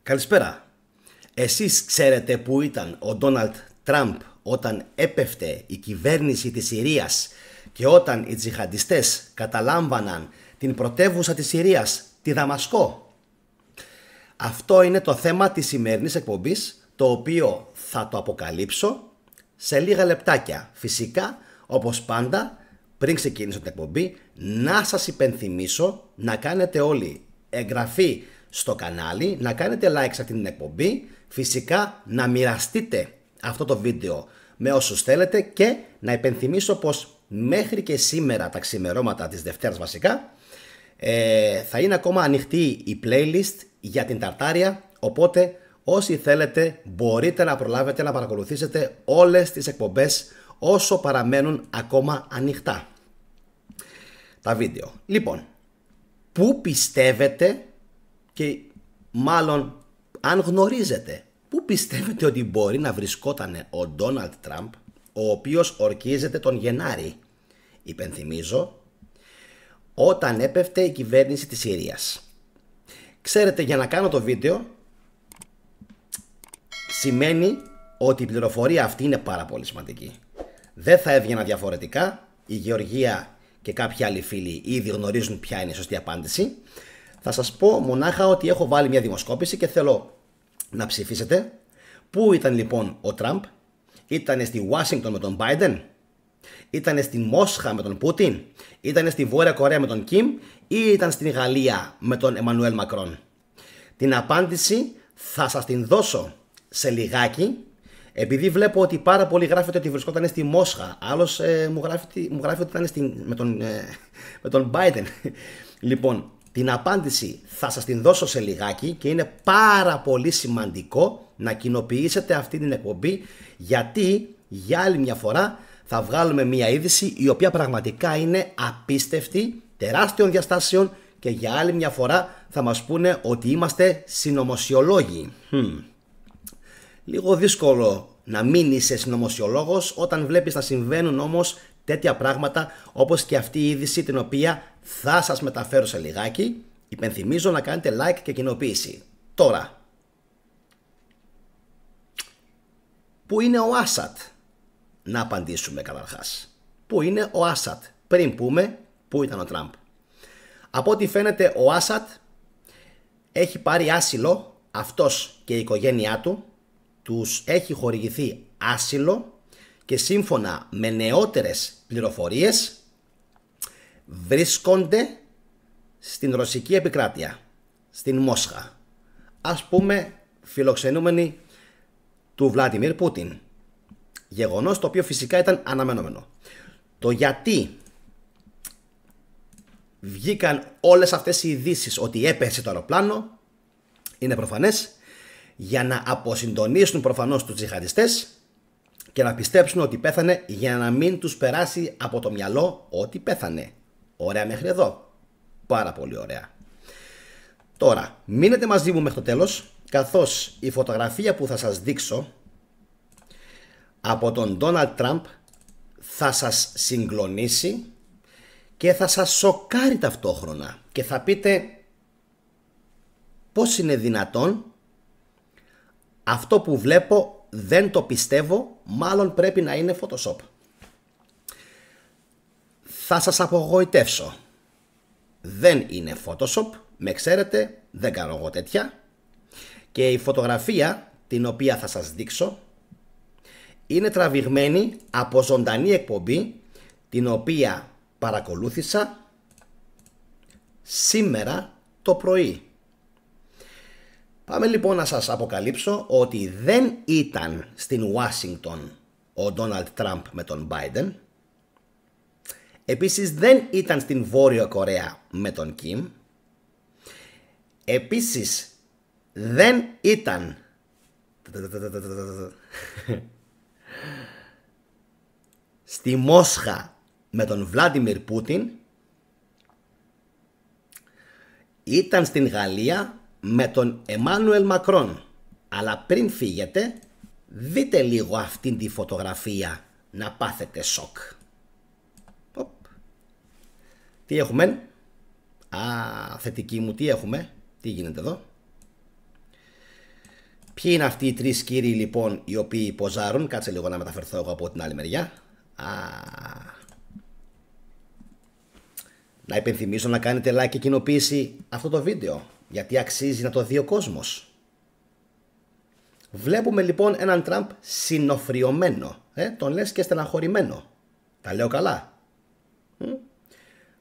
Καλησπέρα. Εσείς ξέρετε που ήταν ο Ντόναλντ Τραμπ όταν έπεφτε η κυβέρνηση της Συρίας και όταν οι τζιχαντιστές καταλάμβαναν την πρωτεύουσα της Συρίας, τη Δαμασκό? Αυτό είναι το θέμα της σημερινής εκπομπής, το οποίο θα το αποκαλύψω σε λίγα λεπτάκια. Φυσικά, όπως πάντα, πριν ξεκινήσω την εκπομπή, να σας υπενθυμίσω να κάνετε όλοι εγγραφή στο κανάλι, να κάνετε like σε αυτή την εκπομπή, φυσικά να μοιραστείτε αυτό το βίντεο με όσους θέλετε και να υπενθυμίσω πως μέχρι και σήμερα τα ξημερώματα της Δευτέρας βασικά θα είναι ακόμα ανοιχτή η playlist για την Ταρτάρια, οπότε όσοι θέλετε μπορείτε να προλάβετε να παρακολουθήσετε όλες τις εκπομπές όσο παραμένουν ακόμα ανοιχτά τα βίντεο. Λοιπόν, πού πιστεύετε, και μάλλον αν γνωρίζετε, πού πιστεύετε ότι μπορεί να βρισκόταν ο Ντόναλντ Τραμπ, ο οποίος ορκίζεται τον Γενάρη, υπενθυμίζω, όταν έπεφτε η κυβέρνηση της Συρίας? Ξέρετε, για να κάνω το βίντεο σημαίνει ότι η πληροφορία αυτή είναι πάρα πολύ σημαντική. Δεν θα έβγαινα διαφορετικά. Η Γεωργία και κάποιοι άλλοι φίλοι ήδη γνωρίζουν ποια είναι η σωστή απάντηση. Θα σας πω μονάχα ότι έχω βάλει μια δημοσκόπηση και θέλω να ψηφίσετε. Πού ήταν λοιπόν ο Τραμπ? Ήτανε στη Ουάσιγκτον με τον Μπάιντεν? Ήτανε στη Μόσχα με τον Πούτιν? Ήτανε στη Βόρεια Κορέα με τον Κιμ? Ή ήταν στην Γαλλία με τον Εμμανουέλ Μακρόν? Την απάντηση θα σας την δώσω σε λιγάκι, επειδή βλέπω ότι πάρα πολύ γράφεται ότι βρισκόταν στη Μόσχα. Άλλος μου γράφει ότι ήταν με τον Biden. Λοιπόν, την απάντηση θα σας την δώσω σε λιγάκι και είναι πάρα πολύ σημαντικό να κοινοποιήσετε αυτή την εκπομπή, γιατί για άλλη μια φορά θα βγάλουμε μια είδηση η οποία πραγματικά είναι απίστευτη, τεράστιων διαστάσεων, και για άλλη μια φορά θα μας πούνε ότι είμαστε συνωμοσιολόγοι. Λίγο δύσκολο να μην είσαι συνωμοσιολόγος όταν βλέπεις να συμβαίνουν όμως τέτοια πράγματα, όπως και αυτή η είδηση την οποία θα σας μεταφέρω σε λιγάκι. Υπενθυμίζω να κάνετε like και κοινοποίηση. Τώρα, πού είναι ο Άσαντ? Να απαντήσουμε καταρχάς. Πού είναι ο Άσαντ πριν πούμε πού ήταν ο Τραμπ? Από ό,τι φαίνεται ο Άσαντ έχει πάρει άσυλο, αυτός και η οικογένειά του. Τους έχει χορηγηθεί άσυλο και σύμφωνα με νεότερες πληροφορίες βρίσκονται στην ρωσική επικράτεια, στην Μόσχα, ας πούμε φιλοξενούμενοι του Βλάντιμιρ Πούτιν. Γεγονός το οποίο φυσικά ήταν αναμενόμενο. Το γιατί βγήκαν όλες αυτές οι ειδήσεις ότι έπεσε το αεροπλάνο είναι προφανές, για να αποσυντονίσουν προφανώς τους τζιχαντιστές και να πιστέψουν ότι πέθανε, για να μην τους περάσει από το μυαλό ότι πέθανε. Ωραία μέχρι εδώ? Πάρα πολύ ωραία. Τώρα, μείνετε μαζί μου μέχρι το τέλος, καθώς η φωτογραφία που θα σας δείξω από τον Ντόναλντ Τραμπ θα σας συγκλονίσει και θα σας σοκάρει ταυτόχρονα και θα πείτε πώς είναι δυνατόν αυτό που βλέπω, δεν το πιστεύω, μάλλον πρέπει να είναι Photoshop. Θα σας απογοητεύσω. Δεν είναι Photoshop, με ξέρετε, δεν κάνω εγώ τέτοια. Και η φωτογραφία την οποία θα σας δείξω είναι τραβηγμένη από ζωντανή εκπομπή, την οποία παρακολούθησα σήμερα το πρωί. Πάμε λοιπόν να σας αποκαλύψω ότι δεν ήταν στην Ουάσιγκτον ο Ντόναλντ Τραμπ με τον Biden. Επίσης δεν ήταν στην Βόρεια Κορέα με τον Κιμ. Επίσης δεν ήταν στη Μόσχα με τον Βλάντιμιρ Πούτιν. Ήταν στην Γαλλία με τον Εμμάνουελ Μακρόν. Αλλά πριν φύγετε, δείτε λίγο αυτήν τη φωτογραφία να πάθετε σοκ. Τι έχουμε? Θετική μου, τι έχουμε? Τι γίνεται εδώ? Ποιοι είναι αυτοί οι τρεις κύριοι λοιπόν οι οποίοι ποζάρουν? Κάτσε λίγο να μεταφερθώ εγώ από την άλλη μεριά. Να υπενθυμίσω να κάνετε like και κοινοποίηση αυτό το βίντεο, γιατί αξίζει να το δει ο κόσμος. Βλέπουμε λοιπόν έναν Τραμπ συνοφριωμένο, τον λες και στεναχωρημένο. Τα λέω καλά?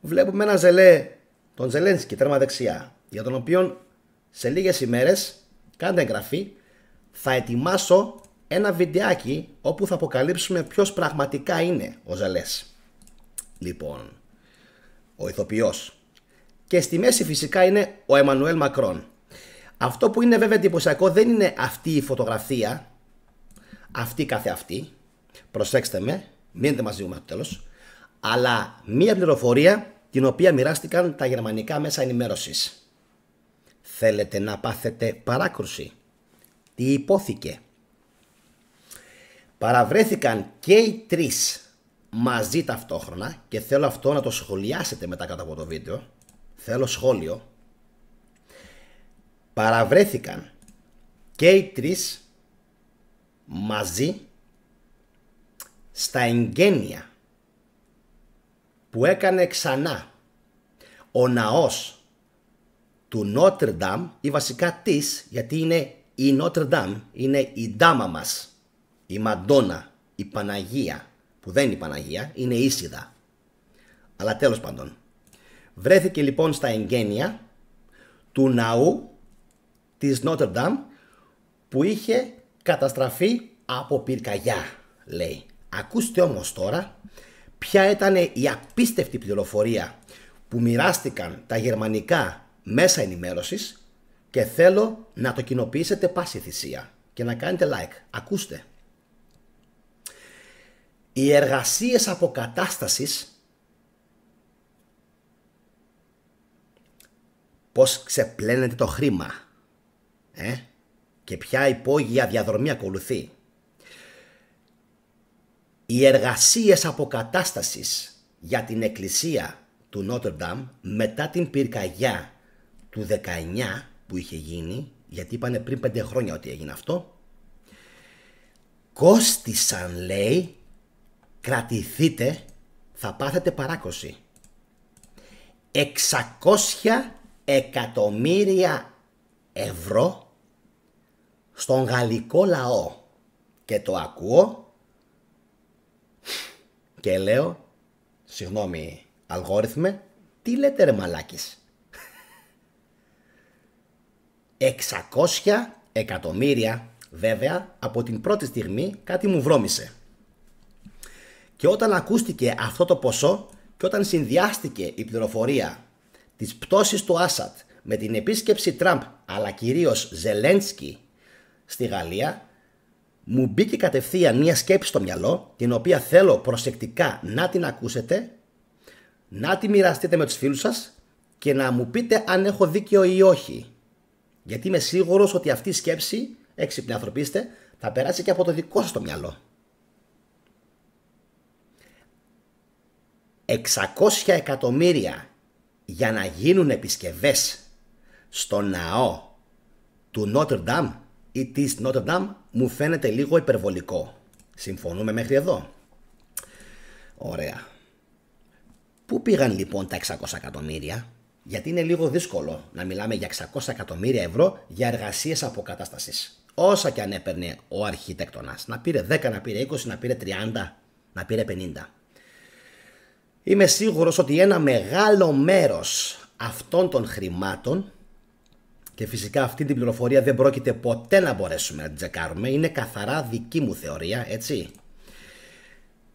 Βλέπουμε έναν Ζελέ, τον Ζελένσκι, τέρμα δεξιά, για τον οποίο σε λίγες ημέρες, κάντε εγγραφή, θα ετοιμάσω ένα βιντεάκι όπου θα αποκαλύψουμε ποιος πραγματικά είναι ο Ζελές. Λοιπόν, ο ηθοποιός. Και στη μέση φυσικά είναι ο Εμμανουέλ Μακρόν. Αυτό που είναι βέβαια εντυπωσιακό δεν είναι αυτή η φωτογραφία, αυτή καθεαυτή, προσέξτε με, μείνετε μαζί μου μέχρι το τέλος, αλλά μία πληροφορία την οποία μοιράστηκαν τα γερμανικά μέσα ενημέρωσης. Θέλετε να πάθετε παράκρουση? Τι υπόθηκε? Παραβρέθηκαν και οι τρεις μαζί ταυτόχρονα και θέλω αυτό να το σχολιάσετε μετά κάτω από το βίντεο. Θέλω σχόλιο. Παραβρέθηκαν και οι τρεις μαζί στα εγγένεια που έκανε ξανά ο ναός του Νότρ Ντάμ, ή βασικά της, γιατί είναι η Νότρ Ντάμ, είναι η ντάμα μας, η Μαντόνα, η Παναγία, που δεν είναι η Παναγία, είναι η Ίσιδα. Αλλά τέλος πάντων, βρέθηκε λοιπόν στα εγγένεια του ναού της Νότρ Ντάμ που είχε καταστραφεί από πυρκαγιά, λέει. Ακούστε όμως τώρα ποια ήταν η απίστευτη πληροφορία που μοιράστηκαν τα γερμανικά μέσα ενημέρωσης και θέλω να το κοινοποιήσετε πάση θυσία και να κάνετε like. Ακούστε. Οι εργασίες αποκατάστασης, πώς ξεπλένεται το χρήμα και ποια υπόγεια διαδρομή ακολουθεί. Οι εργασίες αποκατάστασης για την εκκλησία του Νότρ Ντάμ μετά την πυρκαγιά του 19 που είχε γίνει, γιατί είπανε πριν 5 χρόνια ότι έγινε αυτό, κόστισαν, λέει, κρατηθείτε, θα πάθετε παράκωση, 600 εκατομμύρια ευρώ στον γαλλικό λαό. Και το ακούω και λέω, συγγνώμη αλγόριθμε, τι λέτε ρε μαλάκες? 600 εκατομμύρια, βέβαια από την πρώτη στιγμή κάτι μου βρώμησε. Και όταν ακούστηκε αυτό το ποσό και όταν συνδυάστηκε η πληροφορία της πτώσης του Άσαντ με την επίσκεψη Τραμπ αλλά κυρίως Ζελένσκι στη Γαλλία, μου μπήκε κατευθείαν μια σκέψη στο μυαλό, την οποία θέλω προσεκτικά να την ακούσετε, να τη μοιραστείτε με τους φίλους σας και να μου πείτε αν έχω δίκιο ή όχι. Γιατί είμαι σίγουρος ότι αυτή η σκέψη, έξυπνοι άνθρωποι είστε, θα περάσει και από το δικό σας το μυαλό. 600 εκατομμύρια για να γίνουν επισκευές στο ναό του Νότρ Ντάμ ή της Νότρ Ντάμ μου φαίνεται λίγο υπερβολικό. Συμφωνούμε μέχρι εδώ? Ωραία. Πού πήγαν λοιπόν τα 600 εκατομμύρια? Γιατί είναι λίγο δύσκολο να μιλάμε για 600 εκατομμύρια ευρώ για εργασίες αποκατάστασης. Όσα και αν έπαιρνε ο αρχιτέκτονας. Να πήρε 10, να πήρε 20, να πήρε 30, να πήρε 50. Είμαι σίγουρος ότι ένα μεγάλο μέρος αυτών των χρημάτων, και φυσικά αυτή την πληροφορία δεν πρόκειται ποτέ να μπορέσουμε να την τσεκάρουμε, είναι καθαρά δική μου θεωρία, έτσι.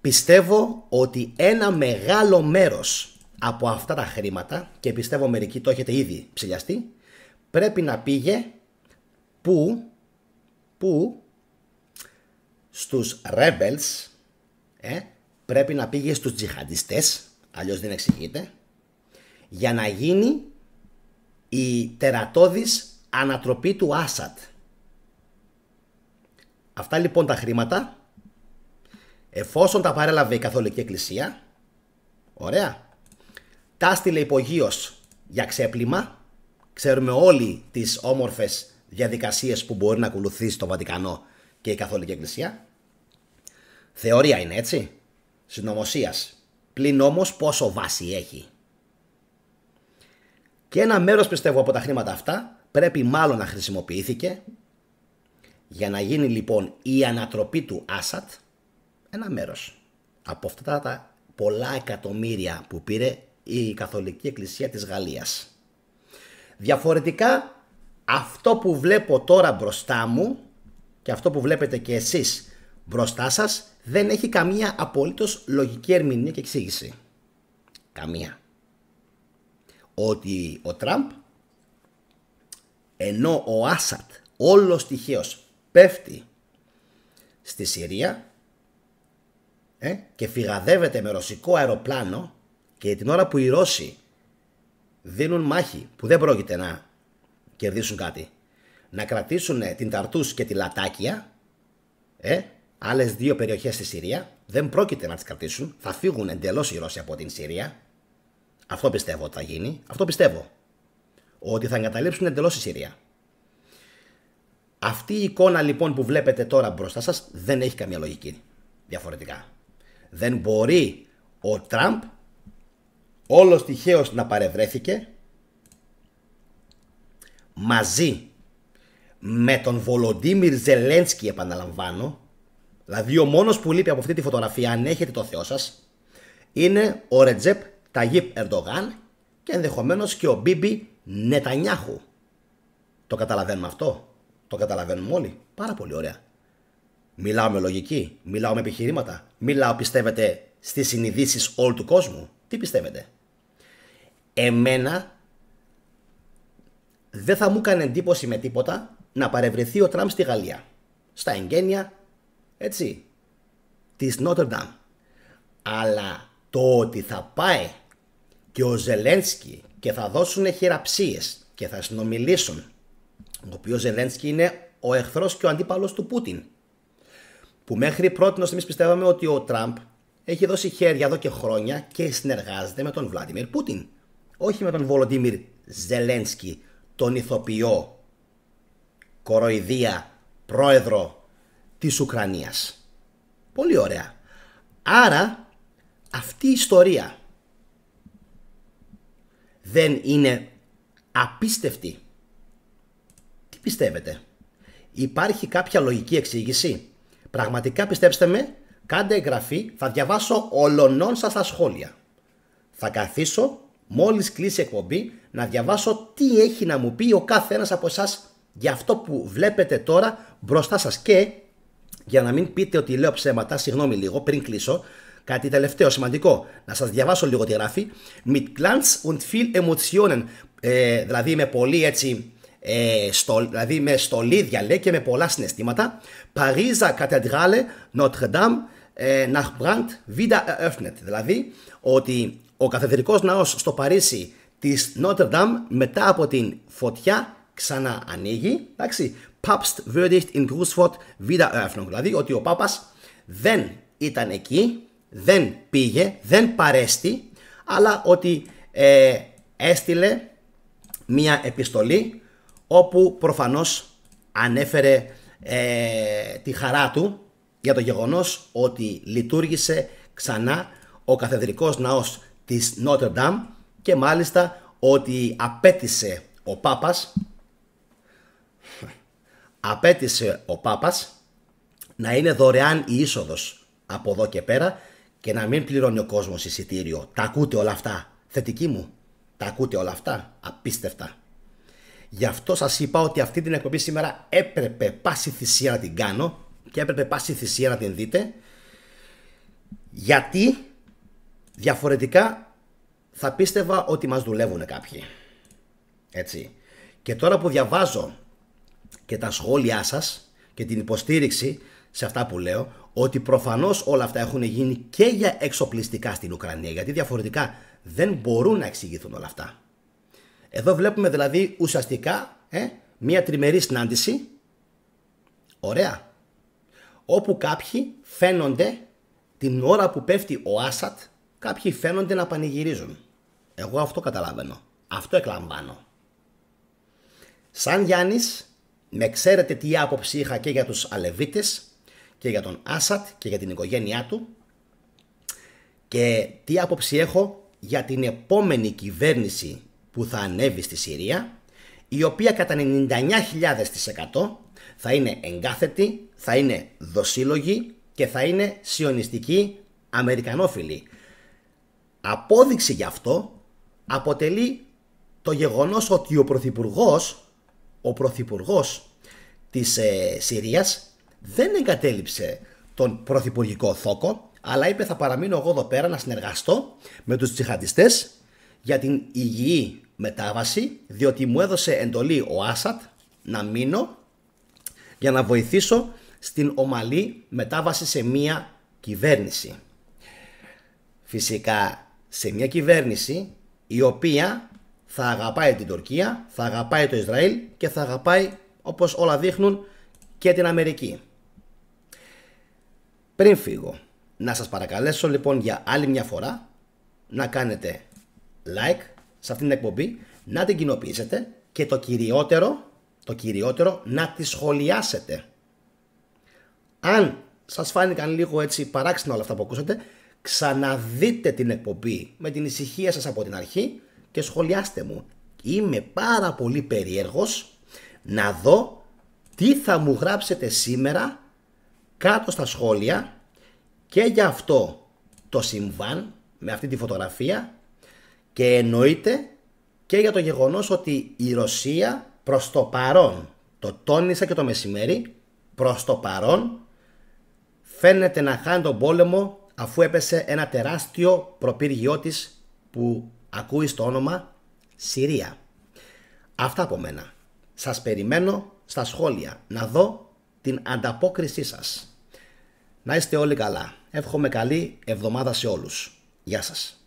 Πιστεύω ότι ένα μεγάλο μέρος από αυτά τα χρήματα, και πιστεύω μερικοί το έχετε ήδη ψηλιαστεί, πρέπει να πήγε που στους rebels, πρέπει να πήγε στους τζιχαντιστές, αλλιώς δεν εξηγείται, για να γίνει η τερατώδης ανατροπή του Άσαντ. Αυτά λοιπόν τα χρήματα, εφόσον τα παρέλαβε η Καθολική Εκκλησία, ωραία, τα στείλε υπογείως για ξέπλυμα. Ξέρουμε όλοι τις όμορφες διαδικασίες που μπορεί να ακολουθήσει το Βατικανό και η Καθολική Εκκλησία. Θεωρία είναι, έτσι, συνωμοσίας. Πλην όμως πόσο βάση έχει. Και ένα μέρος, πιστεύω, από τα χρήματα αυτά πρέπει μάλλον να χρησιμοποιήθηκε για να γίνει λοιπόν η ανατροπή του Άσαντ. Ένα μέρος από αυτά τα πολλά εκατομμύρια που πήρε η Καθολική Εκκλησία της Γαλλίας. Διαφορετικά, αυτό που βλέπω τώρα μπροστά μου και αυτό που βλέπετε και εσείς μπροστά σας δεν έχει καμία απολύτως λογική ερμηνεία και εξήγηση. Καμία. Ότι ο Τραμπ, ενώ ο Άσαντ όλος τυχαίως πέφτει στη Συρία και φυγαδεύεται με ρωσικό αεροπλάνο, και την ώρα που οι Ρώσοι δίνουν μάχη που δεν πρόκειται να κερδίσουν κάτι, να κρατήσουν την Ταρτούς και τη Λατάκια, άλλες δύο περιοχές στη Συρία, δεν πρόκειται να τις κρατήσουν, θα φύγουν εντελώς οι Ρώσοι από την Συρία. Αυτό πιστεύω ότι θα γίνει, αυτό πιστεύω, ότι θα εγκαταλείψουν εντελώς τη Συρία. Αυτή η εικόνα λοιπόν που βλέπετε τώρα μπροστά σας δεν έχει καμία λογική διαφορετικά. Δεν μπορεί ο Τραμπ όλος τυχαίως να παρευρέθηκε μαζί με τον Βολοντίμιρ Ζελένσκι, επαναλαμβάνω. Δηλαδή ο μόνος που λείπει από αυτή τη φωτογραφία, αν έχετε το Θεό σας, είναι ο Ρετζέπ Ταγίπ Ερντογάν και ενδεχομένως και ο Μπίμπι Νετανιάχου. Το καταλαβαίνουμε αυτό? Το καταλαβαίνουμε όλοι? Πάρα πολύ ωραία. Μιλάω με λογική, μιλάω με επιχειρήματα, μιλάω, πιστεύετε, στις συνειδήσεις όλου του κόσμου? Τι πιστεύετε? Εμένα δεν θα μου έκανε εντύπωση με τίποτα να παρευρεθεί ο Τραμπ στη Γαλλία, στα εγγένεια, έτσι, της Νότρ Ντάμ. Αλλά το ότι θα πάει και ο Ζελένσκι και θα δώσουν χειραψίες και θα συνομιλήσουν, ο οποίος Ζελένσκι είναι ο εχθρός και ο αντίπαλος του Πούτιν, που μέχρι πρώτη εμείς πιστεύαμε ότι ο Τραμπ έχει δώσει χέρια εδώ και χρόνια και συνεργάζεται με τον Βλάντιμιρ Πούτιν, όχι με τον Βολοντίμιρ Ζελένσκι, τον ηθοποιό κοροϊδία πρόεδρο της Ουκρανίας. Πολύ ωραία. Άρα αυτή η ιστορία δεν είναι απίστευτη? Τι πιστεύετε? Υπάρχει κάποια λογική εξήγηση? Πραγματικά, πιστέψτε με, κάντε εγγραφή, θα διαβάσω ολονών σας τα σχόλια. Θα καθίσω μόλις κλείσει η εκπομπή να διαβάσω τι έχει να μου πει ο κάθε ένας από εσάς για αυτό που βλέπετε τώρα μπροστά σας. Και για να μην πείτε ότι λέω ψέματα, συγγνώμη λίγο πριν κλείσω, κάτι τελευταίο σημαντικό, να σας διαβάσω λίγο τι γράφει. Mit Glanz und viel Emotionen, δηλαδή με πολύ έτσι, δηλαδή με στολίδια λέει και με πολλά συναισθήματα. Pariser Kathedrale Notre Dame nach Brand wieder eröffnet, δηλαδή ότι ο καθεδρικός ναός στο Παρίσι της Notre Dame μετά από την φωτιά ξανά ανοίγει. Εντάξει, Papst würdigt in Grußwort wieder Eröffnung, δηλαδή ότι ο Πάπας δεν ήταν εκεί, δεν πήγε, δεν παρέστη, αλλά ότι έστειλε μία επιστολή όπου προφανώς ανέφερε τη χαρά του για το γεγονός ότι λειτουργήσε ξανά ο καθεδρικός ναός της Notre Dame και μάλιστα ότι απέτησε ο Πάπας να είναι δωρεάν η είσοδος από εδώ και πέρα και να μην πληρώνει ο κόσμος εισιτήριο. Τα ακούτε όλα αυτά, θετική μου? Τα ακούτε όλα αυτά? Απίστευτα. Γι' αυτό σας είπα ότι αυτή την εκπομπή σήμερα έπρεπε πάση θυσία να την κάνω και έπρεπε πάση θυσία να την δείτε, γιατί διαφορετικά θα πίστευα ότι μας δουλεύουν κάποιοι. Έτσι. Και τώρα που διαβάζω και τα σχόλιά σας και την υποστήριξη σε αυτά που λέω, ότι προφανώς όλα αυτά έχουν γίνει και για εξοπλιστικά στην Ουκρανία, γιατί διαφορετικά δεν μπορούν να εξηγηθούν όλα αυτά. Εδώ βλέπουμε δηλαδή ουσιαστικά μια τριμερή συνάντηση, ωραία, όπου κάποιοι φαίνονται την ώρα που πέφτει ο Άσαντ, κάποιοι φαίνονται να πανηγυρίζουν. Εγώ αυτό καταλαβαίνω, αυτό εκλαμβάνω. Σαν Γιάννης Με ξέρετε τι άποψη είχα και για τους Αλεβίτες και για τον Άσαντ και για την οικογένειά του, και τι άποψη έχω για την επόμενη κυβέρνηση που θα ανέβει στη Συρία, η οποία κατά 99.000% θα είναι εγκάθετη, θα είναι δοσύλλογη και θα είναι σιωνιστική αμερικανόφιλη. Απόδειξη γι' αυτό αποτελεί το γεγονός ότι ο πρωθυπουργός της Συρίας δεν εγκατέλειψε τον πρωθυπουργικό θόκο, αλλά είπε θα παραμείνω εγώ εδώ πέρα να συνεργαστώ με τους τζιχαντιστές για την υγιή μετάβαση, διότι μου έδωσε εντολή ο Άσαντ να μείνω για να βοηθήσω στην ομαλή μετάβαση σε μια κυβέρνηση. Φυσικά σε μια κυβέρνηση η οποία θα αγαπάει την Τουρκία, θα αγαπάει το Ισραήλ και θα αγαπάει, όπως όλα δείχνουν, και την Αμερική. Πριν φύγω, να σας παρακαλέσω λοιπόν για άλλη μια φορά να κάνετε like σε αυτήν την εκπομπή, να την κοινοποιήσετε και το κυριότερο να τη σχολιάσετε. Αν σας φάνηκαν λίγο έτσι παράξενα όλα αυτά που ακούσατε, ξαναδείτε την εκπομπή με την ησυχία σας από την αρχή και σχολιάστε μου. Είμαι πάρα πολύ περίεργος να δω τι θα μου γράψετε σήμερα κάτω στα σχόλια και για αυτό το συμβάν με αυτή τη φωτογραφία, και εννοείται και για το γεγονός ότι η Ρωσία προς το παρόν, το τόνισα και το μεσημέρι, προς το παρόν φαίνεται να χάνει τον πόλεμο, αφού έπεσε ένα τεράστιο προπύργιό της που ακούει στο όνομα Συρία. Αυτά από μένα. Σας περιμένω στα σχόλια να δω την ανταπόκρισή σας. Να είστε όλοι καλά. Εύχομαι καλή εβδομάδα σε όλους. Γεια σας.